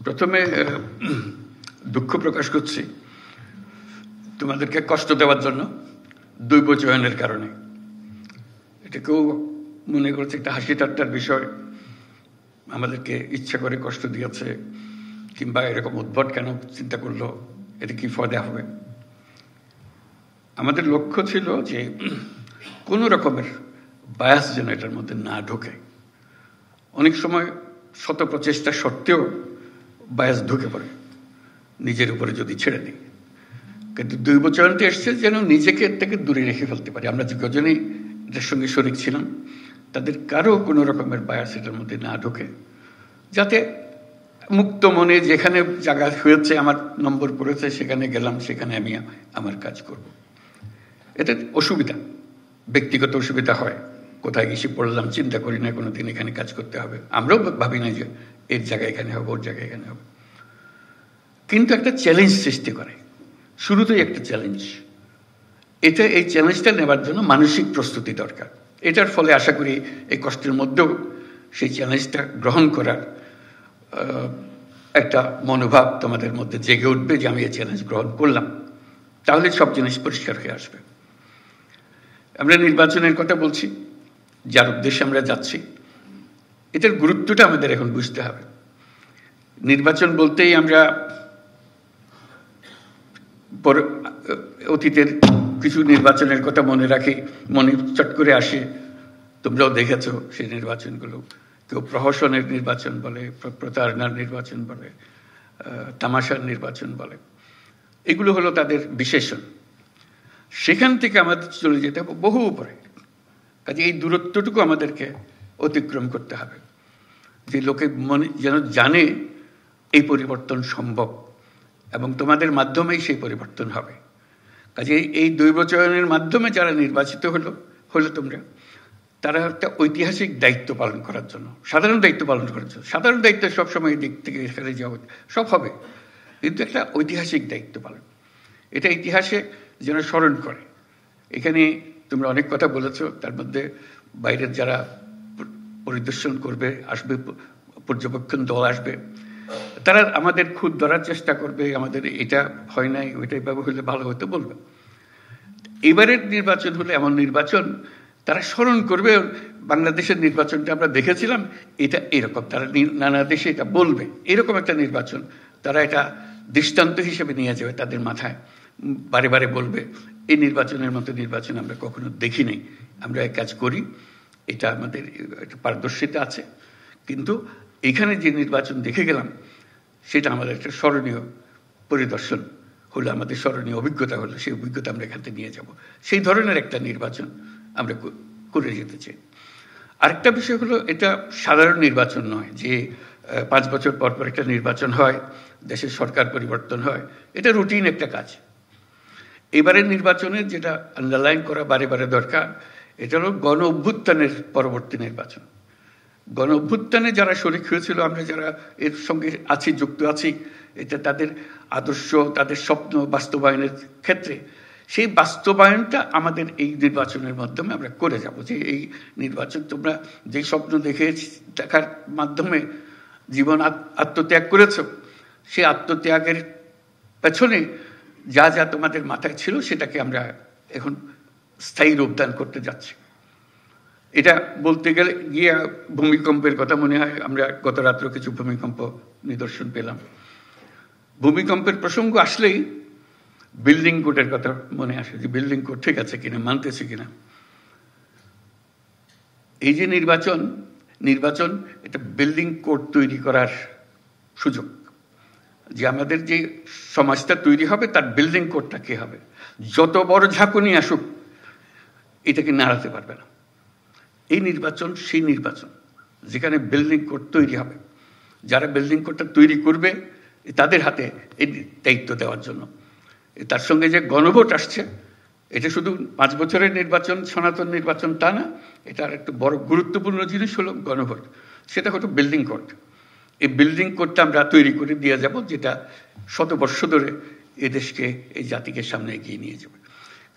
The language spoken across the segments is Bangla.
প্রথমে দুঃখ প্রকাশ করছি তোমাদেরকে কষ্ট দেওয়ার জন্য, দৈব চয়নের কারণে। এটা কেউ মনে করছে একটা হাসি ঠাট্টার বিষয়, আমাদেরকে ইচ্ছা করে কষ্ট দিয়েছে, কিংবা এরকম উদ্ভট কেন চিন্তা করলো, এটা কি ফয়দা হবে। আমাদের লক্ষ্য ছিল যে কোনো রকমের বায়াস যেন এটার মধ্যে না ঢোকে। অনেক সময় শত প্রচেষ্টা সত্ত্বেও বায়াস ঢুকে পড়ে নিজের উপরে যদি ছেড়ে দিই। কিন্তু দৈব চয়নতে এসছে যেন নিজেকে এর থেকে দূরে রেখে ফেলতে পারি। আমরা যে কজনেই এটার সঙ্গে শরিক ছিলাম, তাদের কারো কোনো রকমের বায়াস এটার মধ্যে না ঢোকে, যাতে মুক্ত মনে যেখানে জায়গা হয়েছে, আমার নম্বর পড়েছে, সেখানে গেলাম, সেখানে আমি আমার কাজ করব। এটা অসুবিধা, ব্যক্তিগত অসুবিধা হয়। কোথায় গেছি পড়লাম, চিন্তা করি না কোনোদিন এখানে কাজ করতে হবে। আমরাও ভাবি না যে এর জায়গায় এখানে হবে, ওর জায়গায় এখানে হবে। কিন্তু একটা চ্যালেঞ্জ সৃষ্টি করে, শুরুতেই একটা চ্যালেঞ্জ। এই চ্যালেঞ্জটা নেবার জন্য মানসিক প্রস্তুতি দরকার। এটার ফলে আশা করি এই কষ্টের মধ্যেও সেই চ্যালেঞ্জটা গ্রহণ করার একটা মনোভাব তোমাদের মধ্যে জেগে উঠবে যে আমি এই চ্যালেঞ্জ গ্রহণ করলাম। তাহলে সব জিনিস পরিষ্কার হয়ে আসবে। আমরা নির্বাচনের কথা বলছি, যার উদ্দেশ্যে আমরা যাচ্ছি, এটার গুরুত্বটা আমাদের এখন বুঝতে হবে। নির্বাচন বলতেই আমরা অতীতের কিছু নির্বাচনের কথা মনে রাখি, মনে চট করে আসে। তোমরাও দেখেছো সেই নির্বাচনগুলো। কেউ প্রহসনের নির্বাচন বলে, প্রতারণার নির্বাচন বলে, তামাশার নির্বাচন বলে। এগুলো হলো তাদের বিশেষণ। সেখান থেকে আমাদের চলে যেতে হবে বহু উপরে। কাজে এই দূরত্বটুকু আমাদেরকে অতিক্রম করতে হবে, যে লোকে মনে যেন জানে এই পরিবর্তন সম্ভব এবং তোমাদের মাধ্যমেই সেই পরিবর্তন হবে। কাজে এই দৈব চয়নের মাধ্যমে যারা নির্বাচিত হলো তোমরা, তারা একটা ঐতিহাসিক দায়িত্ব পালন করার জন্য, সাধারণ দায়িত্ব পালন করার জন্য। সাধারণ দায়িত্ব সবসময় এই দিক থেকে এখানে যাওয়া সব হবে, কিন্তু একটা ঐতিহাসিক দায়িত্ব পালন। এটা ইতিহাসে যেন স্মরণ করে। এখানে তোমরা অনেক কথা বলেছ, তার মধ্যে বাইরের যারা পরিদর্শন করবে, আসবে, পর্যবেক্ষণ দল আসবে, তারা আমাদের খুদ ধরার চেষ্টা করবে, আমাদের এটা হয় নাই, ওইটাই ভাবে হলে ভালো হতো বলবে। এবারের নির্বাচন হলে এমন নির্বাচন, তারা স্মরণ করবে বাংলাদেশের নির্বাচনটা আমরা দেখেছিলাম, এটা এরকম। তারা নানা দেশে এটা বলবে, এরকম একটা নির্বাচন তারা এটা দৃষ্টান্ত হিসেবে নিয়ে যাবে তাদের মাথায়, বারে বারে বলবে এই নির্বাচনের মতো নির্বাচন আমরা কখনো দেখি নাই, আমরা এক কাজ করি, এটা আমাদের একটা পারদর্শিতা আছে, কিন্তু এখানে যে নির্বাচন দেখে গেলাম সেটা আমাদের একটা স্মরণীয় পরিদর্শন হলো, আমাদের স্মরণীয় অভিজ্ঞতা হলো, সেই অভিজ্ঞতা আমরা এখান থেকে নিয়ে যাব। সেই ধরনের একটা নির্বাচন আমরা করে যেতে চাই। আরেকটা বিষয় হলো, এটা সাধারণ নির্বাচন নয় যে 5 বছর পর পর একটা নির্বাচন হয়, দেশের সরকার পরিবর্তন হয়। এটা রুটিন একটা কাজ। এবারের নির্বাচনের যেটা আন্ডারলাইন করা বারে বারে দরকার, এটা হলো গণ অভ্যুত্থানের পরবর্তী নির্বাচন। গণ অভ্যুত্থানে যারা শরিক হয়েছিল, আমরা যারা এর সঙ্গে আছি, যুক্ত আছি, এটা তাদের আদর্শ, তাদের স্বপ্ন বাস্তবায়নের ক্ষেত্রে সেই বাস্তবায়নটা আমাদের এই নির্বাচনের মাধ্যমে আমরা করে যাব। যে এই নির্বাচন তোমরা যে স্বপ্ন দেখার মাধ্যমে জীবন আত্মত্যাগ করেছ, সেই আত্মত্যাগের পেছনে যা যা তোমাদের মাথায় ছিল, সেটাকে আমরা এখন স্থায়ী রূপদান করতে যাচ্ছি। এটা বলতে গেলে গিয়ে ভূমিকম্পের কথা মনে হয়। আমরা গত রাত্রে কিছু ভূমিকম্প নিদর্শন পেলাম। ভূমিকম্পের প্রসঙ্গ আসলেই বিল্ডিং কোডের কথা মনে আসে, যে বিল্ডিং কোড ঠিক আছে কিনা, মানতেছে কিনা। এই যে নির্বাচন এটা বিল্ডিং কোড তৈরি করার সুযোগ, যে আমাদের যে সমাজটা তৈরি হবে তার বিল্ডিং কোডটা কি হবে। যত বড় ঝাঁকুনি আসুক, এটাকে নাড়াতে পারবে না। এই নির্বাচন সেই নির্বাচন যেখানে বিল্ডিং কোড তৈরি হবে। যারা বিল্ডিং কোডটা তৈরি করবে তাদের হাতে এই দায়িত্ব দেওয়ার জন্য। তার সঙ্গে যে গণভোট আসছে, এটা শুধু 5 বছরের নির্বাচন, সনাতন নির্বাচন তা না, এটার একটা বড় গুরুত্বপূর্ণ জিনিস হলো গণভোট। সেটা হলো বিল্ডিং কোড। এই বিল্ডিং কোডটা আমরা তৈরি করে দিয়ে যাব, যেটা শত বর্ষ ধরে এই দেশকে, এই জাতিকে সামনে এগিয়ে নিয়ে যাবে।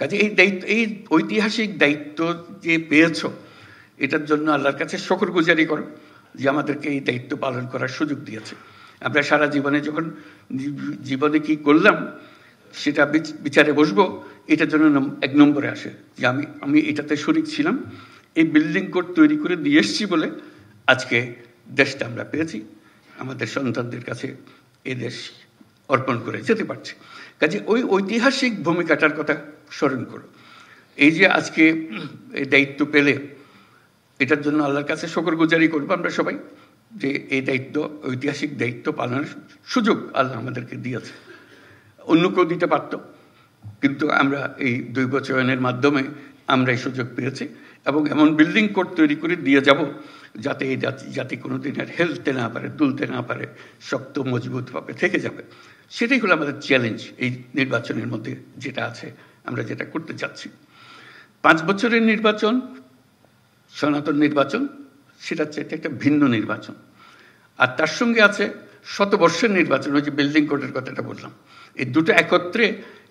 কাজে এই দায়িত্ব, এই ঐতিহাসিক দায়িত্ব যে পেয়েছ, এটার জন্য আল্লাহর কাছে শুকরগুজারি করো যে আমাদেরকে এই দায়িত্ব পালন করার সুযোগ দিয়েছে। আমরা সারা জীবনে যখন জীবনে কি করলাম সেটা বিচারে বসবো, এটার জন্য 1 নম্বরে আসে যে আমি এটাতে শরিক ছিলাম, এই বিল্ডিং কোড তৈরি করে দিয়ে এসছি বলে আজকে দেশটা আমরা পেয়েছি, আমাদের সন্তানদের কাছে এই দেশ অর্পণ করে যেতে পারছি। কাজে ওই ঐতিহাসিক ভূমিকাটার কথা স্মরণ করো। এই যে আজকে এই দায়িত্ব পেলে, এটার জন্য আল্লাহর কাছে শুকরগুজারি করবো আমরা সবাই, যে এই দায়িত্ব, ঐতিহাসিক দায়িত্ব পালনের সুযোগ আল্লাহ আমাদেরকে দিয়েছে। অন্য কেউ দিতে পারত, কিন্তু আমরা এই দৈবচয়নের মাধ্যমে আমরা এই সুযোগ পেয়েছি এবং এমন বিল্ডিং কোড তৈরি করে দিয়ে যাব যাতে এই জাতি কোনোদিন আর হেলতে না পারে, তুলতে না পারে, শক্ত মজবুতভাবে থেকে যাবে। সেটাই হলো আমাদের চ্যালেঞ্জ এই নির্বাচনের মধ্যে যেটা আছে, আমরা যেটা করতে চাচ্ছি। 5 বছরের নির্বাচন, সনাতন নির্বাচন, সেটা হচ্ছে একটা ভিন্ন নির্বাচন। আর তার সঙ্গে আছে শতবর্ষের নির্বাচন, ওই যে বিল্ডিং কোডের কথাটা বললাম। এই দুটো একত্রে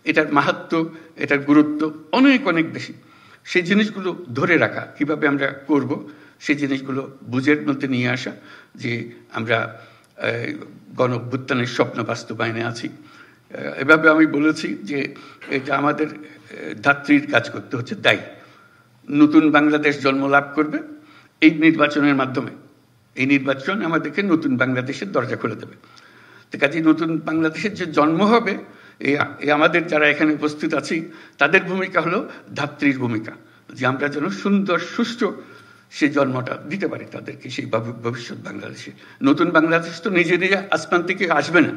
এটার মাহাত্ম্য, এটার গুরুত্ব অনেক অনেক বেশি। সেই জিনিসগুলো ধরে রাখা, কিভাবে আমরা করব, সেই জিনিসগুলো বুঝের মধ্যে নিয়ে আসা, যে আমরা গণ-অভ্যুত্থানের স্বপ্ন বাস্তবায়নে আছি। এভাবে আমি বলেছি যে এটা আমাদের ধাত্রীর কাজ করতে হচ্ছে, দায়ী। নতুন বাংলাদেশ জন্ম লাভ করবে এই নির্বাচনের মাধ্যমে। এই নির্বাচন আমাদেরকে নতুন বাংলাদেশের দরজা খুলে দেবে। তো কাজে নতুন বাংলাদেশের যে জন্ম হবে, এই আমাদের যারা এখানে উপস্থিত আছি তাদের ভূমিকা হলো ধাত্রীর ভূমিকা, যে আমরা যেন সুন্দর সুষ্ঠু সেই জন্মটা দিতে পারি তাদেরকে, সেই ভবিষ্যৎ বাংলাদেশে। নতুন বাংলাদেশ তো নিজে নিজে আসমান থেকে আসবে না,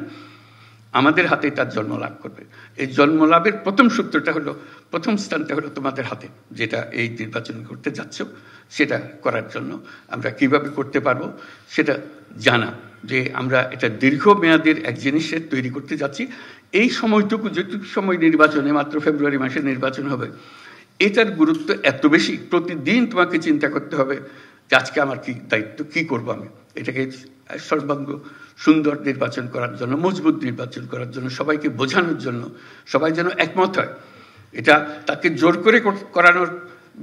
আমাদের হাতে তার জন্ম লাভ করবে। এই জন্ম লাভের প্রথম সূত্রটা হলো, প্রথম স্থানটা হলো তোমাদের হাতে, যেটা এই নির্বাচন করতে যাচ্ছ। সেটা করার জন্য আমরা কিভাবে করতে পারবো সেটা জানা, যে আমরা এটা দীর্ঘমেয়াদের এক জিনিসের তৈরি করতে যাচ্ছি। এই সময়টুকু, যেটুকু সময় নির্বাচনে, মাত্র ফেব্রুয়ারি মাসে নির্বাচন হবে, এটার গুরুত্ব এত বেশি। প্রতিদিন তোমাকে চিন্তা করতে হবে যে আজকে আমার কি দায়িত্ব, কি করব আমি এটাকে সর্বাঙ্গ সুন্দর নির্বাচন করার জন্য, মজবুত নির্বাচন করার জন্য, সবাইকে বোঝানোর জন্য, সবাই যেন একমত হয়। এটা তাকে জোর করে করানোর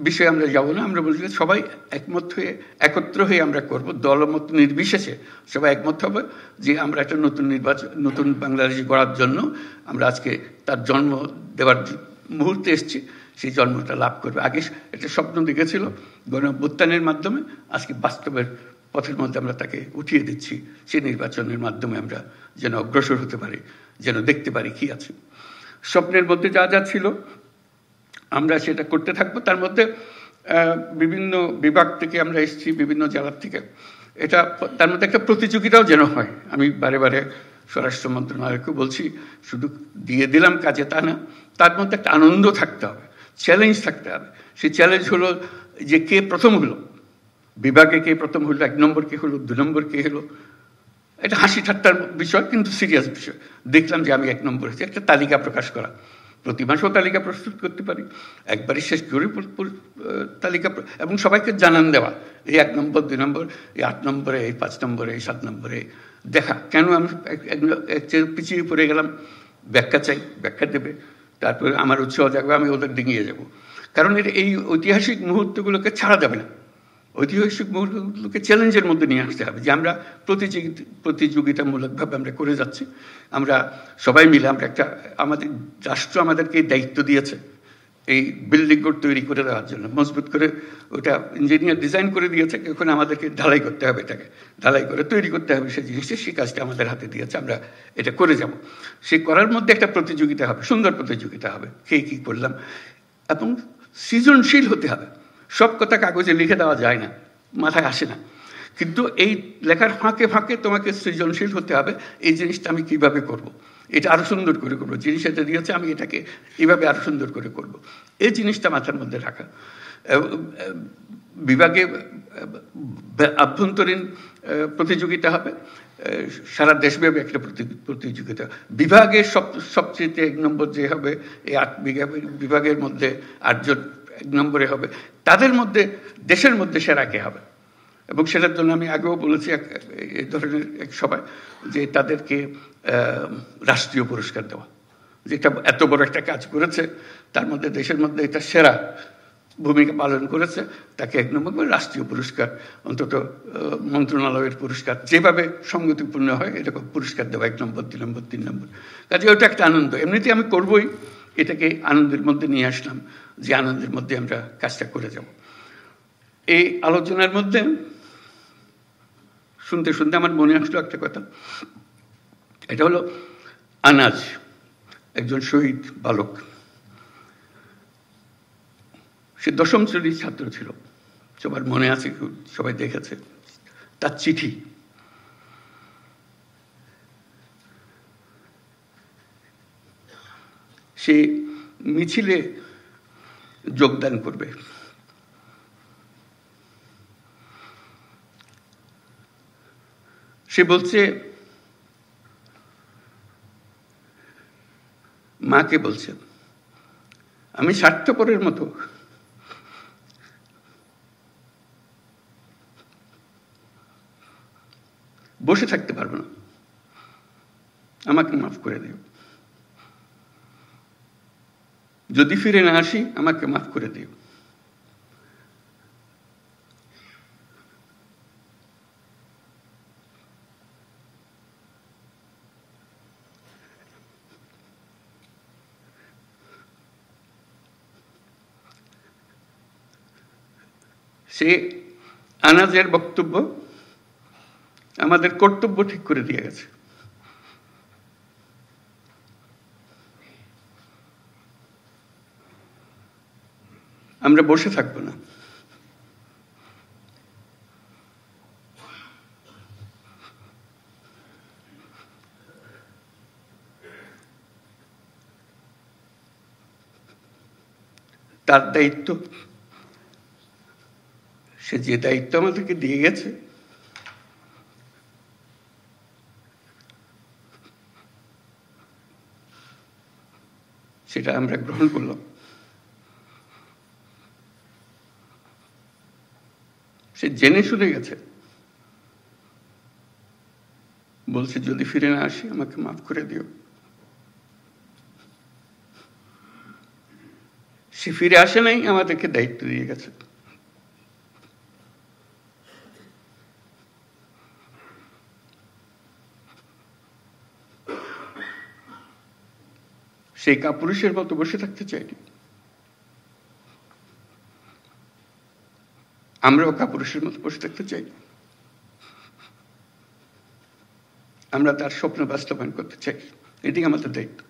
বিষয়ে আমরা যাব না। আমরা বলছি সবাই একমত হয়ে, একত্র হয়ে আমরা করব, দলমত নির্বিশেষে সবাই একমত হবে যে আমরা একটা নতুন নির্বাচন, নতুন বাংলাদেশ গড়ার জন্য আমরা আজকে তার জন্ম দেওয়ার মুহূর্তে এসেছি, সেই জন্মটা লাভ করবে। আগে একটা স্বপ্ন দেখেছিল গণ-অভ্যুত্থানের মাধ্যমে, আজকে বাস্তবের পথের মধ্যে আমরা তাকে উঠিয়ে দিচ্ছি। সেই নির্বাচনের মাধ্যমে আমরা যেন অগ্রসর হতে পারি, যেন দেখতে পারি কি আছে। স্বপ্নের মধ্যে যা যা ছিল আমরা সেটা করতে থাকবো। তার মধ্যে বিভিন্ন বিভাগ থেকে আমরা এসেছি, বিভিন্ন জেলার থেকে। এটা তার মধ্যে একটা প্রতিযোগিতাও যেন হয়। আমি বারে বারে স্বরাষ্ট্র মন্ত্রণালয়কে বলছি, শুধু দিয়ে দিলাম কাজে তা না, তার মধ্যে একটা আনন্দ থাকতে হবে, চ্যালেঞ্জ থাকতে হবে। সেই চ্যালেঞ্জ হলো যে কে প্রথম হলো, বিভাগে কে প্রথম হলো, 1 নম্বর কে হলো, 2 নম্বর কে হলো। এটা হাসি ঠাট্টার বিষয়, কিন্তু সিরিয়াস বিষয়। দেখলাম যে আমি 1 নম্বর হয়েছি, একটা তালিকা প্রকাশ করা। প্রতি মাসেও তালিকা প্রস্তুত করতে পারি, একবারই শেষ করে তালিকা, এবং সবাইকে জানান দেওয়া, এই 1 নম্বর, 2 নম্বর, এই 8 নম্বরে, এই 5 নম্বরে, এই 7 নম্বরে। দেখা কেন আমি পিছিয়ে পড়ে গেলাম, ব্যাখ্যা চাই, ব্যাখ্যা দেবে। তারপরে আমার উৎসাহ জাগবে, আমি ওদের ডিঙিয়ে যাব। কারণ এই ঐতিহাসিক মুহূর্তগুলোকে ছাড়া যাবে না। ঐতিহাসিক মুহূর্তগুলোকে চ্যালেঞ্জের মধ্যে নিয়ে আসতে হবে, যে আমরা প্রতিযোগিতামূলকভাবে আমরা করে যাচ্ছি। আমরা সবাই মিলে, আমরা একটা, আমাদের রাষ্ট্র আমাদেরকে দায়িত্ব দিয়েছে এই বিল্ডিং কোড তৈরি করে দেওয়ার জন্য, মজবুত করে ওটা ইঞ্জিনিয়ার ডিজাইন করে দিয়েছে। এখন আমাদেরকে ঢালাই করতে হবে, এটাকে ঢালাই করে তৈরি করতে হবে সেই জিনিসটা। সেই কাজটা আমাদের হাতে দিয়েছে, আমরা এটা করে যাব। সেই করার মধ্যে একটা প্রতিযোগিতা হবে, সুন্দর প্রতিযোগিতা হবে, কে কী করলাম, এবং সৃজনশীল হতে হবে। সব কথা কাগজে লিখে দেওয়া যায় না, মাথায় আসে না। কিন্তু এই লেখার ফাঁকে ফাঁকে তোমাকে সৃজনশীল হতে হবে। এই জিনিসটা আমি কিভাবে করব, এটা আরো সুন্দর করে করবো, জিনিস এটা দিয়েছে আমি এটাকে এইভাবে আরো সুন্দর করে করব। এই জিনিসটা মাথার মধ্যে রাখা। বিভাগে আভ্যন্তরীণ প্রতিযোগিতা হবে, সারা দেশব্যাপী একটা প্রতিযোগিতা। বিভাগের সবচেয়ে 1 নম্বর যে হবে, এই 8 বিভাগের মধ্যে 8 জন 1 নম্বরে হবে, তাদের মধ্যে দেশের মধ্যে সেরা কে হবে। এবং সেটার জন্য আমি আগেও বলেছি এই ধরনের এক সভায়, যে তাদেরকে রাষ্ট্রীয় পুরস্কার দেওয়া, যেটা এত বড় একটা কাজ করেছে, তার মধ্যে দেশের মধ্যে এটা সেরা, ভূমিকা পালন করেছে তাকে 1 নম্বর রাষ্ট্রীয় পুরস্কার, অন্তত মন্ত্রণালয়ের পুরস্কার যেভাবে সঙ্গতিপূর্ণ হয় এরকম পুরস্কার দেওয়া 1 নম্বর, 2 নম্বর, 3 নম্বর। কাজে ওটা একটা আনন্দ, এমনিতে আমি করবই, এটাকে আনন্দের মধ্যে নিয়ে আসলাম, যে আনন্দের মধ্যে আমরা কাজটা করে যাব। এই আলোচনার মধ্যে শুনতে শুনতে আমার মনে আসলো একটা কথা, এটা হলো আনাজ, একজন শহীদ বালক, সে 10ম শ্রেণীর ছাত্র ছিল, সবার মনে আছে, সবাই দেখেছে তার চিঠি। সে মিছিলে যোগদান করবে, সে বলছে, মাকে বলছে, আমি স্বার্থপরের মতো বসে থাকতে পারবো না, আমাকে মাফ করে দিও, যদি ফিরে না আসি আমাকে মাফ করে দিও। সে আনাজের বক্তব্য আমাদের কর্তব্য ঠিক করে দিয়ে গেছে। আমরা বসে থাকবো না, তার দায়িত্ব, সে যে দায়িত্ব আমাদেরকে দিয়ে গেছে সেটা আমরা গ্রহণ করলাম। সে জেনে শুনে গেছে, বলছে যদি ফিরে না আসি আমাকে মাফ করে দিও। সে ফিরে আসে নাই, আমাদেরকে দায়িত্ব দিয়ে গেছে। সেই কাপুরুষের মতো বসে থাকতে চাইনি, আমরাও কাপুরুষের মতো বসে থাকতে চাই, আমরা তার স্বপ্ন বাস্তবায়ন করতে চাই, এটি আমাদের দায়িত্ব।